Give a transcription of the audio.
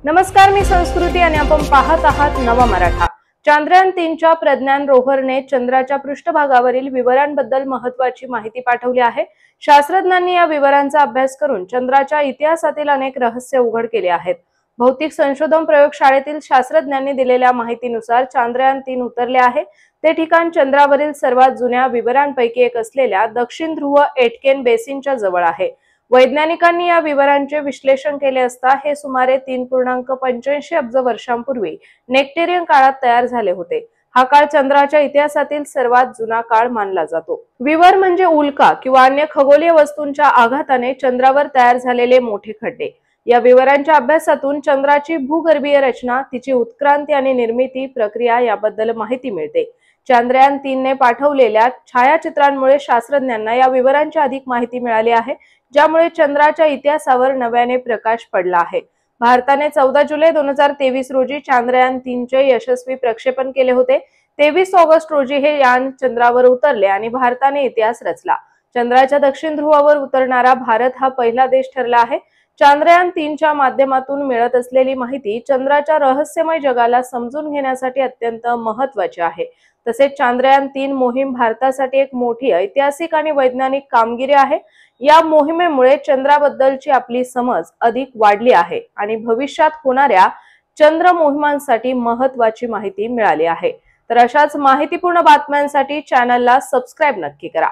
नमस्कार, मी संस्कृती आणि आपण पाहत आहात नवा मराठा। चांद्रयान-3च्या प्रज्ञान रोव्हरने चंद्राच्या पृष्ठभागावरील विवरांबद्दल महत्त्वाची माहिती पाठवली आहे। शास्त्रज्ञांनी या विवरांचा अभ्यास करून चंद्राच्या इतिहासातील अनेक रहस्य उघड केले आहेत। भौतिक संशोधन प्रयोगशाळेतील शास्त्रज्ञांनी दिलेल्या माहितीनुसार चांद्रयान-3 उतरले आहे। ते ठिकाण चंद्रावरील सर्वात जुन्या विवरांपैकी एक असलेल्या दक्षिण ध्रुव एटकेन बेसिनच्या जवळ आहे। वैज्ञानिकांनी या विवरांचे विश्लेषण केले असता हे सुमारे 3.85 अब्ज वर्षांपूर्वी नेक्टेरियन काळात तयार झाले होते। हा काळ चंद्राच्या इतिहासातील सर्वात जुना काळ मानला जातो। विवर म्हणजे उल्का किंवा अन्य खगोलीय वस्तूंच्या आघाताने चंद्रावर तयार झालेले मोठे खड्डे। या विवरांच्या अभ्यासातून चंद्राची भूगर्भीय रचना, तिची उत्क्रांती आणि निर्मिती प्रक्रिया याबद्दल माहिती मिळते। चांद्रयान-3 ने पाठवलेल्या छायाचित्रांमुळे शास्त्रज्ञांना या विवरांची अधिक माहिती मिळाली आहे, ज्यामुळे चंद्राच्या इतिहासावर नव्याने प्रकाश पडला आहे। भारताने 14 जुलै 2023 रोजी चांद्रयान-3 चे यशस्वी प्रक्षेपण केले होते। 23 ऑगस्ट रोजी हे यान चंद्रावर उतरले आणि भारताने इतिहास रचला। चंद्राच्या दक्षिण ध्रुवावर उतरणारा भारत हा पहिला देश ठरला आहे। चांद्रयान-3च्या माध्यमातून मिळत असलेली माहिती चंद्राच्या रहस्यमय जगाला समजून घेण्यासाठी अत्यंत महत्त्वाची आहे। तसेच चांद्रयान-3 मोहीम भारतासाठी एक मोठी ऐतिहासिक आणि वैज्ञानिक कामगिरी आहे। या मोहिमेमुळे चंद्राबद्दलची आपली समज अधिक वाढली आहे आणि भविष्यात होणाऱ्या चंद्र मोहिमांसाठी महत्त्वाची माहिती मिळाली आहे। तर अशाच माहितीपूर्ण बातम्यांसाठी चॅनलला सबस्क्राइब नक्की करा।